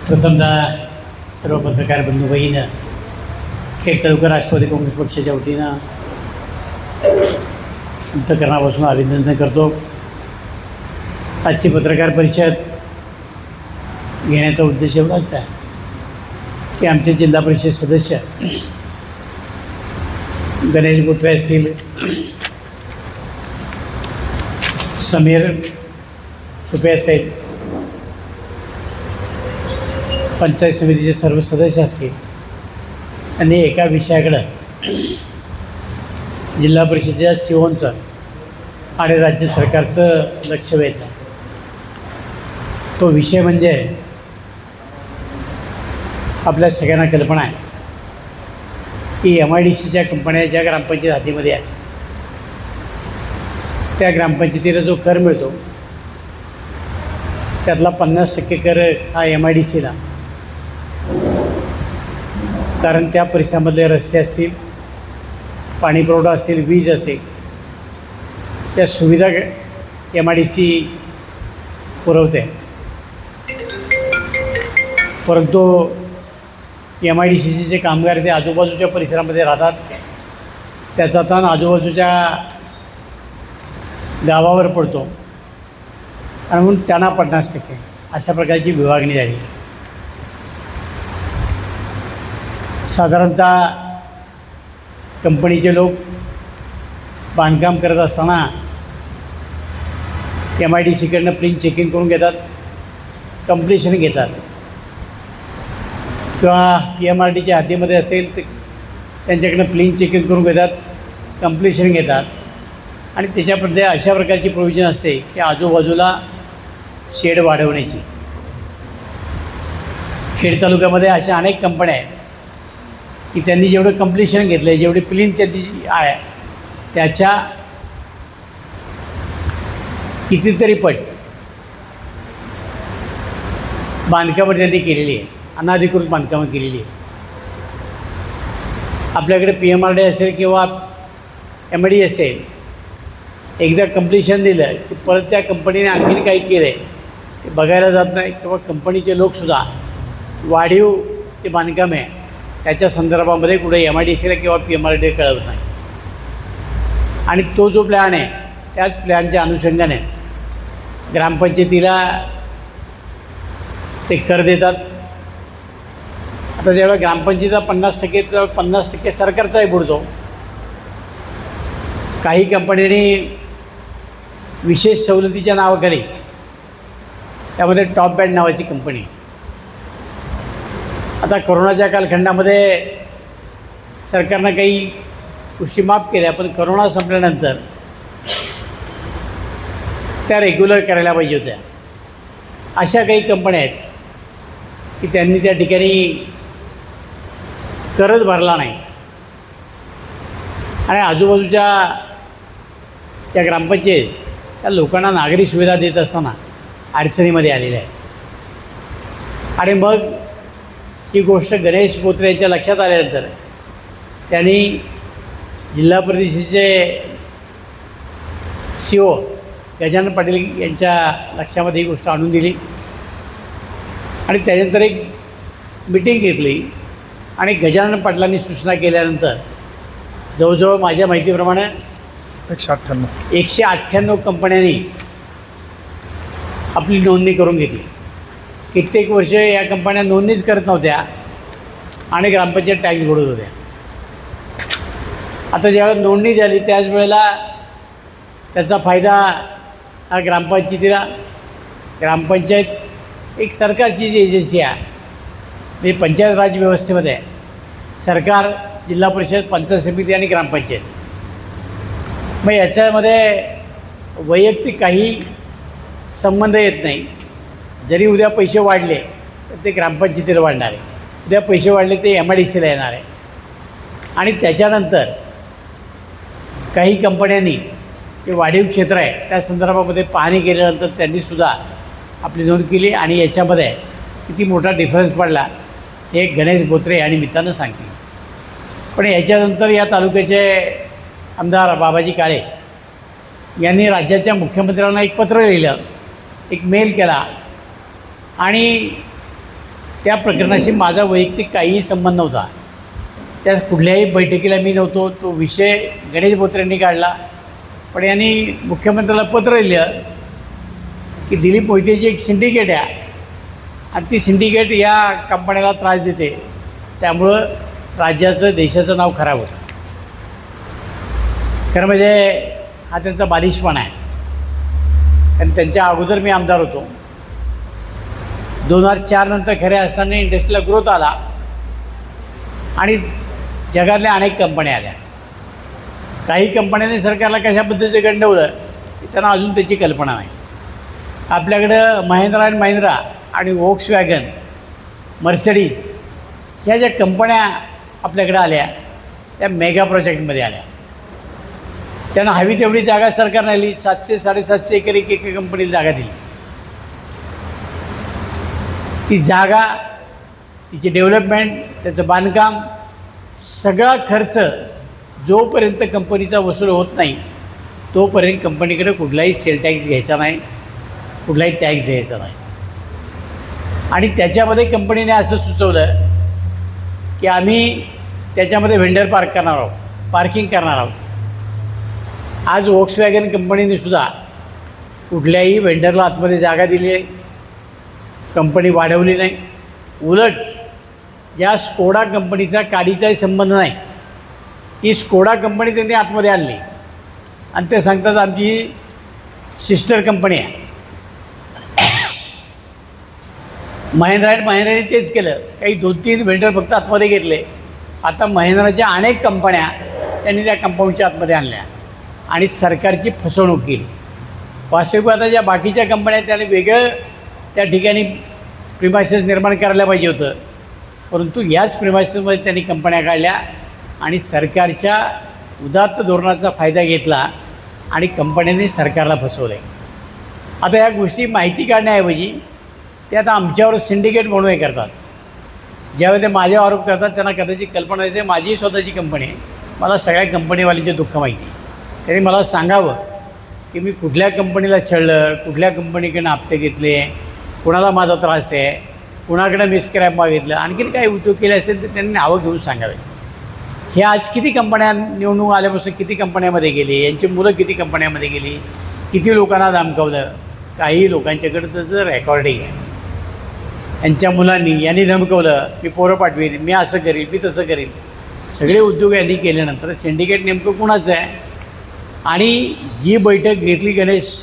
प्रथमतः सर्व पत्रकार बंधू भगिनींना खेड तालुका राष्ट्रवादी काँग्रेस पक्षाच्या वतीनं अंतःकरणापासून अभिनंदन करतो। आजची पत्रकार परिषद घेण्याचा उद्देश एवढाच आहे की आमचे जिल्हा परिषद सदस्य गणेश बोत्रे असतील, समीर सुपे असेल, पंचायत समितीचे सर्व सदस्य असतील आणि एका विषयाकडं जिल्हा परिषदेच्या सीओचं आणि राज्य सरकारचं लक्ष वेधलं। तो विषय म्हणजे आपल्या सगळ्यांना कल्पना आहे की MIDCच्या कंपन्या ज्या ग्रामपंचायत हातीमध्ये आहेत त्या ग्रामपंचायतीला जो कर मिळतो त्यातला 50% कर हा MIDCला, कारण त्या परिसरामधले रस्ते असतील, पाणी पुरवठा असेल, वीज असेल, त्या सुविधा MIDC पुरवते। परंतु MIDCचे जे कामगार ते आजूबाजूच्या परिसरामध्ये राहतात, त्याचा ताण आजूबाजूच्या गावावर पडतो आणि म्हणून त्यांना 50% अशा प्रकारची विभागणी झाली। साधारणतः कंपनीचे लोक बांधकाम करत असताना MIDCकडनं प्रिंट चेकिंग करून घेतात, कंप्लिशन घेतात, किंवा PMRDच्या हद्दीमध्ये असेल तर त्यांच्याकडनं प्रिंट चेकिंग करून घेतात, कंप्लिशन घेतात आणि त्याच्यामध्ये अशा प्रकारची प्रोव्हिजन असते की आजूबाजूला शेड वाढवण्याची। खेड तालुक्यामध्ये अशा अनेक कंपन्या आहेत की त्यांनी जेवढं कंप्लिशन घेतलं आहे, जेवढी प्लिंथ त्यांची आहे त्याच्या कितीतरी पट बांधकामं त्यांनी केलेली आहे, अनाधिकृत बांधकामं केलेली आहे। आपल्याकडे PMRD असेल किंवा MID असेल, एकदा कंप्लिशन दिलं की परत त्या कंपनीने आणखीन काही केलं आहे ते बघायला जात नाही, किंवा कंपनीचे लोकसुद्धा वाढीव जे बांधकाम आहे त्याच्या संदर्भामध्ये कुठे MIDCला किंवा PMRD कळवत नाही। आणि तो जो प्लॅन आहे त्याच प्लॅनच्या अनुषंगाने ग्रामपंचायतीला ते कर देतात। आता जेव्हा ग्रामपंचायतीचा 50% तर 50% सरकारचाही बुडतो। काही कंपन्यांनी विशेष सवलतीच्या नावाखाली, त्यामध्ये टॉप बँड नावाची कंपनी, आता कोरोनाच्या कालखंडामध्ये सरकारनं काही गोष्टी माफ केल्या, पण कोरोना संपल्यानंतर त्या रेग्युलर करायला पाहिजे होत्या। अशा काही कंपन्या आहेत की त्यांनी त्या ठिकाणी करच भरला नाही आणि आजूबाजूच्या ज्या ग्रामपंचायत त्या लोकांना नागरी सुविधा देत असताना अडचणीमध्ये आलेल्या आहे। आणि मग ही गोष्ट गणेश बोत्रे यांच्या लक्षात आल्यानंतर त्यांनी जिल्हा परिषदेचे CO गजानन पाटील यांच्या लक्षामध्ये ही गोष्ट आणून दिली आणि त्याच्यानंतर एक मीटिंग घेतली आणि गजानन पाटलांनी सूचना केल्यानंतर जवळजवळ माझ्या माहितीप्रमाणे 198 कंपन्यांनी आपली नोंदणी करून घेतली। कित्येक वर्ष या कंपन्या नोंदणीच करत नव्हत्या आणि ग्रामपंचायत टॅक्स भरत होत्या। आता ज्यावेळेला नोंदणी झाली त्याच वेळेला त्याचा फायदा हा ग्रामपंचायतीला, ग्रामपंचायत एक सरकारची जी एजन्सी आहे, म्हणजे पंचायत राज व्यवस्थेमध्ये सरकार, जिल्हा परिषद, पंचायत समिती आणि ग्रामपंचायत, मग याच्यामध्ये वैयक्तिक काही संबंध येत नाही। जरी उद्या पैसे वाढले तर ते ग्रामपंचायतीला वाढणार आहे, उद्या पैसे वाढले ते MIDCला येणार आहे। आणि त्याच्यानंतर काही कंपन्यांनी ते वाढीव क्षेत्र आहे त्या संदर्भामध्ये पाहणी केल्यानंतर त्यांनीसुद्धा आपली नोंद केली आणि याच्यामध्ये किती मोठा डिफरन्स पडला हे गणेश बोत्रे या निमित्तानं सांगतील। पण याच्यानंतर या तालुक्याचे आमदार बाबाजी काळे यांनी राज्याच्या मुख्यमंत्र्यांना एक पत्र लिहिलं, एक मेल केला आणि त्या प्रकरणाशी माझा वैयक्तिक काहीही संबंध नव्हता. त्या कुठल्याही बैठकीला मी नव्हतो. तो विषय गणेश बोत्रेंनी काढला. पण यांनी मुख्यमंत्र्याला पत्र लिहिलं की दिलीप मोहितेची एक सिंडिकेट आहे आणि ती सिंडिकेट या कंपन्याला त्रास देते, त्यामुळं राज्याचं देशाचं नाव खराब होतं. खरं म्हणजे हा त्यांचा बालिशपणा आहे. कारण त्यांच्या अगोदर मी आमदार होतो. 2004 नंतर खरे असताना इंडस्ट्रीला ग्रोथ आला आणि जगातल्या अनेक कंपन्या आल्या. काही कंपन्यांनी सरकारला कशा पद्धतीचं गंडवलं त्यांना अजून त्याची कल्पना नाही. आपल्याकडं महिंद्रा अँड महिंद्रा आणि वोक्सवॅगन, मर्सिडीज ह्या ज्या कंपन्या आपल्याकडे आल्या त्या मेगा प्रोजेक्टमध्ये आल्या. त्यांना हवी तेवढी जागा सरकारने दिली. 700-750 एकर एका कंपनीला जागा दिली. ती जागा, तिची डेव्हलपमेंट, त्याचं बांधकाम, सगळा खर्च जोपर्यंत कंपनीचा वसूल होत नाही तोपर्यंत कंपनीकडे कुठलाही सेल टॅक्स घ्यायचा नाही, कुठलाही टॅक्स द्यायचा नाही. आणि त्याच्यामध्ये कंपनीने असं सुचवलं की आम्ही त्याच्यामध्ये व्हेंडर पार्किंग करणार आहोत. आज वोक्सवॅगन कंपनीने सुद्धा कुठल्याही व्हेंडरला आतमध्ये जागा दिली आहे, कंपनी वाढवली नाही. उलट या स्कोडा कंपनीचा काडीचाही संबंध नाही. ही स्कोडा कंपनी त्यांनी आतमध्ये आणली आणि ते सांगतात आमची सिस्टर कंपनी आहे. महिंद्रा अँड महिंद्राने तेच केलं. काही 2-3 व्हेंडर फक्त आतमध्ये घेतले. आता महिंद्राच्या अनेक कंपन्या त्यांनी त्या कंपाऊंडच्या आतमध्ये आणल्या आणि सरकारची फसवणूक केली. वास्तविक आता ज्या बाकीच्या कंपन्या त्याने वेगळं त्या ठिकाणी प्रिमायसेस निर्माण करायला पाहिजे होतं, परंतु याच प्रिमायसेसमध्ये त्यांनी कंपन्या काढल्या आणि सरकारच्या उदात्त धोरणाचा फायदा घेतला आणि कंपन्यांनी सरकारला फसवलं आहे. आता या गोष्टी माहिती काढण्याऐवजी ते आता आमच्यावर सिंडिकेट म्हणून हे करतात. ज्यावेळी ते माझ्यावर आरोप करतात त्यांना कदाचित कल्पना येते माझी स्वतःची कंपनी आहे, मला सगळ्या कंपनीवाल्यांचे दुःख माहिती आहे. त्यांनी मला सांगावं की मी कुठल्या कंपनीला छळलं, कुठल्या कंपनीकडनं हप्ते घेतले, कुणाला माझा त्रास आहे, कुणाकडं मिसक्रॅप मागितलं, आणखीन काही उद्योग केले असेल तर त्यांनी नावं घेऊन सांगावे. हे आज किती कंपन्या निवडणूक आल्यापासून किती कंपन्यामध्ये गेली, यांची मुलं किती कंपन्यामध्ये गेली, किती लोकांना धमकावलं. काही लोकांच्याकडं त्याचं रेकॉर्डिंग आहे. यांच्या मुलांनी यांनी धमकवलं, मी पोरं पाठवीन, मी असं करीन, मी तसं करीन. सगळे उद्योग यांनी केल्यानंतर सिंडिकेट नेमकं कुणाचं आहे? आणि जी बैठक घेतली गणेश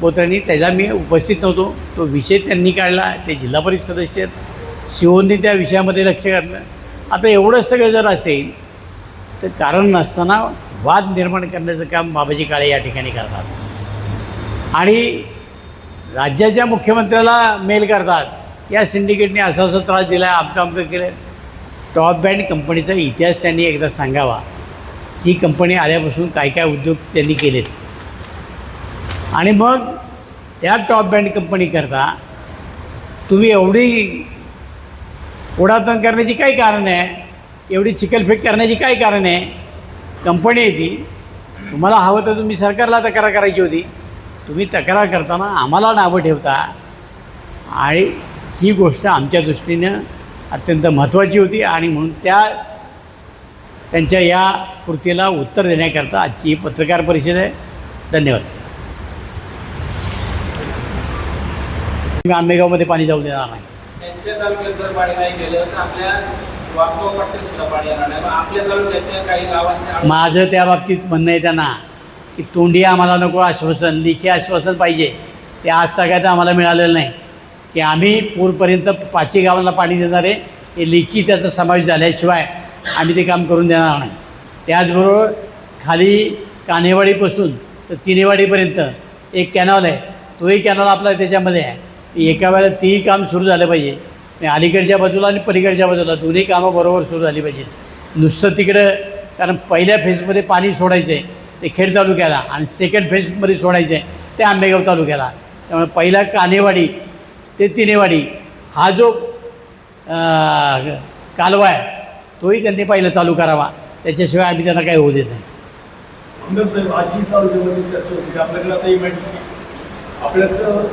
बोत्रेंनी त्याचा मी उपस्थित नव्हतो. तो विषय त्यांनी काढला. ते जिल्हा परिषद सदस्य आहेत, सीओनी त्या विषयामध्ये लक्ष घातलं. आता एवढं सगळं जर असेल तर कारण नसताना वाद निर्माण करण्याचं काम बाबाजी काळे या ठिकाणी करतात आणि राज्याच्या मुख्यमंत्र्याला मेल करतात या सिंडिकेटने असा असा त्रास दिला आहे, आमचं केलं. टॉप बँड कंपनीचा इतिहास त्यांनी एकदा सांगावा. ही कंपनी आल्यापासून काय काय उद्योग त्यांनी केलेत आणि मग त्या टॉप बँड कंपनीकरता तुम्ही एवढी ओढाताण करण्याची काय कारण आहे? एवढी चिखलफेक करण्याची काय कारण आहे? कंपनी आहे ती. तुम्हाला हवं तर तुम्ही सरकारला तक्रार करायची होती. तुम्ही तक्रार करताना आम्हाला नावं ठेवता आणि ही गोष्ट आमच्या दृष्टीनं अत्यंत महत्त्वाची होती आणि म्हणून त्यांच्या या कृतीला उत्तर देण्याकरता आजची ही पत्रकार परिषद आहे. धन्यवाद. मी आंबेगावमध्ये पाणी जाऊ देणार नाही. त्यांच्या तालुक्यात जर पाणी नाही गेलं तर आपल्या वाघोपाट्यात सुद्धा पाणी येणार नाही. आपल्या तालुक्याच्या काही गावांच्या माझं त्या बाबतीत म्हणणं आहे त्यांना की तोंडी आम्हाला नको आश्वासन, लेखी आश्वासन पाहिजे. ते आज तक आम्हाला मिळालेलं नाही की आम्ही पूरपर्यंत 5 गावांना पाणी देणार आहे. हे लेखी त्याचा समावेश झाल्याशिवाय आम्ही ते काम करून देणार नाही. त्याचबरोबर खाली कान्हेवाडीपासून तर तिनेवाडीपर्यंत एक कॅनॉल आहे, तोही कॅनॉल आपला त्याच्यामध्ये आहे. एका वेळेला तीही काम सुरू झालं पाहिजे. अलीकडच्या बाजूला आणि पलीकडच्या बाजूला दोन्ही कामं बरोबर सुरू झाली पाहिजेत. नुसतं तिकडं कारण पहिल्या फेजमध्ये पाणी सोडायचं आहे ते खेड तालुक्याला आणि सेकंड फेजमध्ये सोडायचं आहे ते आंबेगाव तालुक्याला. त्यामुळे पहिला कान्हेवाडी ते तिनेवाडी हा जो कालवा आहे तोही त्यांनी पहिला चालू करावा. त्याच्याशिवाय आम्ही त्यांना काही होऊ देत नाही. आमदार साहेब, अशी तालुक्यामध्ये चर्चा होती की आपल्याकडे आता इव्हेंटची आपल्याकडं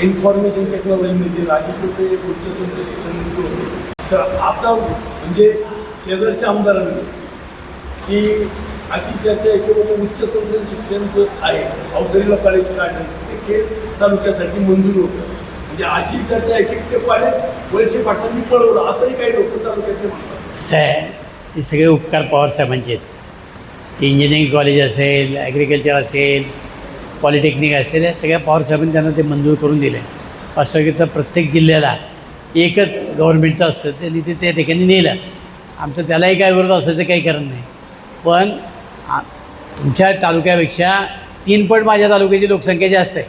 इन्फॉर्मेशन टेक्नॉलॉजीमध्ये राजेश टोपे उच्चतंत्र शिक्षण मंत्री होते. तर आता म्हणजे शेजारच्या आमदारांनी की अशी चर्चा आहे की बाबा उच्चतंत्र शिक्षण जे आहे अवसरीला कॉलेज काढणं ते खेड तालुक्यासाठी मंजूर होतं. म्हणजे अशी चर्चा आहे की ते कॉलेज वळसे पाटलांनी पळवलं असंही काही लोक तालुक्यातले म्हणतात. असं आहे, ते सगळे उपकार पवारसाहेबांचे आहेत. इंजिनिअरिंग कॉलेज असेल, ॲग्रिकल्चर असेल, पॉलिटेक्निक असेल, या सगळ्या पवारसाहेबांनी त्यांना ते मंजूर करून दिले. असं की तर प्रत्येक जिल्ह्याला एकच गव्हर्नमेंटचं असतं, त्यांनी ते त्या ठिकाणी नेलं. आमचं त्यालाही काय विरोध असायचं काही कारण नाही. पण तुमच्या तालुक्यापेक्षा 3 पट माझ्या तालुक्याची लोकसंख्या जास्त आहे.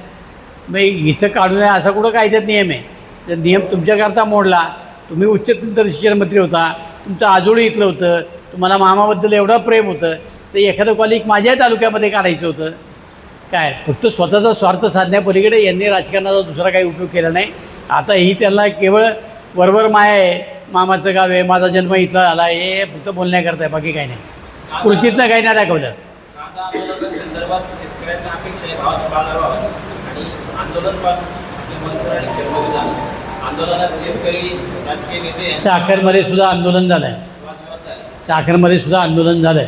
मग इथं काढू नये असा कुठं कायद्यात नियम आहे? तर नियम तुमच्याकरता मोडला. तुम्ही उच्चतंत्र शिक्षण मंत्री होता, तुमचं आजोळी इथलं होतं, तुम्हाला मामाबद्दल एवढं प्रेम होतं, तर एखादं कॉलेज माझ्या तालुक्यामध्ये काढायचं होतं. काय फक्त स्वतःचा स्वार्थ साधण्यापलीकडे यांनी राजकारणाचा दुसरा काही उपयोग केला नाही. आता ही त्यांना केवळ वरवर माया आहे, मामाचं गाव आहे, माझा जन्म इथला झाला, हे फक्त बोलण्याकरता आहे, बाकी काही नाही. कृतीतनं काही नाही दाखवलं. कांदा आंदोलनासंदर्भात शेतकऱ्यांच्या अपेक्षा आहे बाजारभावाची आणि आंदोलन पण आपल्या मंत्र आणि खेळमध्ये झालं. आंदोलनात शेतकरी राजकीय नेते साखरमध्ये सुद्धा आंदोलन झालं आहे. वादविवाद झाले. साखरमध्ये सुद्धा आंदोलन झालं.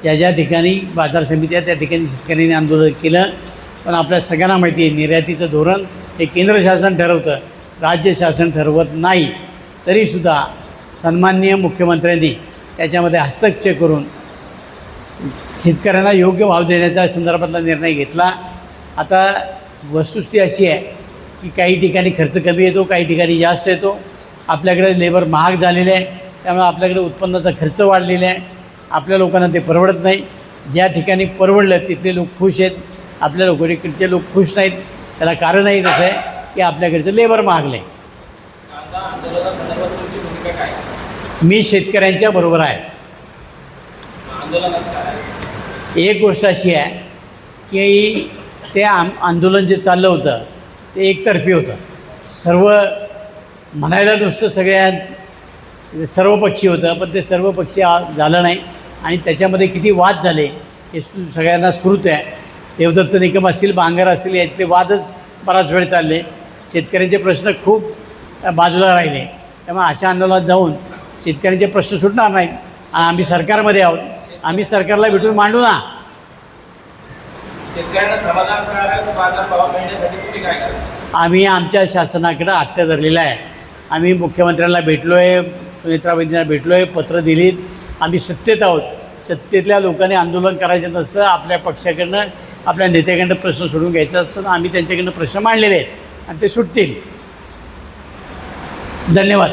ज्या ज्या ठिकाणी बाजार समित्या त्या ठिकाणी शेतकऱ्यांनी आंदोलन केलं. पण आपल्या सगळ्यांना माहिती आहे निर्यातीचं धोरण हे केंद्र शासन ठरवतं, राज्य शासन ठरवत नाही. तरीसुद्धा सन्माननीय मुख्यमंत्र्यांनी त्याच्यामध्ये हस्तक्षेप करून शेतकऱ्यांना योग्य भाव देण्याच्या संदर्भातला निर्णय घेतला. आता वस्तुस्थिती अशी आहे की काही ठिकाणी खर्च कमी येतो, काही ठिकाणी जास्त येतो. आपल्याकडे लेबर महाग झालेले आहे, त्यामुळे आपल्याकडे उत्पन्नाचा खर्च वाढलेला आहे. आपल्या लोकांना ते परवडत नाही. ज्या ठिकाणी परवडलं तिथले लोक खुश आहेत, आपल्या लोकांकडचे लोक खुश नाहीत. त्याला कारणही तसं आहे की आपल्याकडचं लेबर महागलं आहे. कांदा आंदोलनासंदर्भात तुमची भूमिका काय? मी शेतकऱ्यांच्या बरोबर आहे. आंदोलनात काय? एक गोष्ट अशी आहे की ते आंदोलन जे चाललं होतं ते एकतर्फी होतं. सर्व म्हणायला नुसतं सर्वपक्षी होतं, पण ते सर्वपक्षी झालं नाही. आणि त्याच्यामध्ये किती वाद झाले हे सगळ्यांना स्फूर्त आहे. देवदत्त निकम असतील, बांगर असतील, यातले वादच बराच वेळ चालले. शेतकऱ्यांचे प्रश्न खूप बाजूला राहिले. त्यामुळे अशा आंदोलनात जाऊन शेतकऱ्यांचे प्रश्न सुटणार नाहीत. आम्ही सरकारमध्ये आहोत, आम्ही सरकारला भेटून मांडू ना. शेतकऱ्यांना समाधानकारक बाजारभाव मिळण्यासाठी तुम्ही काय करा? आम्ही आमच्या शासनाकडं हट्ट धरलेला आहे. आम्ही मुख्यमंत्र्यांना भेटलो आहे, सुनेत्रा वहिनींना भेटलो आहे, पत्र दिलीत. आम्ही सत्तेत आहोत. सत्तेतल्या लोकांनी आंदोलन करायचं नसतं. आपल्या पक्षाकडनं, आपल्या नेत्याकडनं प्रश्न सोडून घ्यायचा असतं. आम्ही त्यांच्याकडनं प्रश्न मांडलेले आहेत आणि ते सुटतील. धन्यवाद.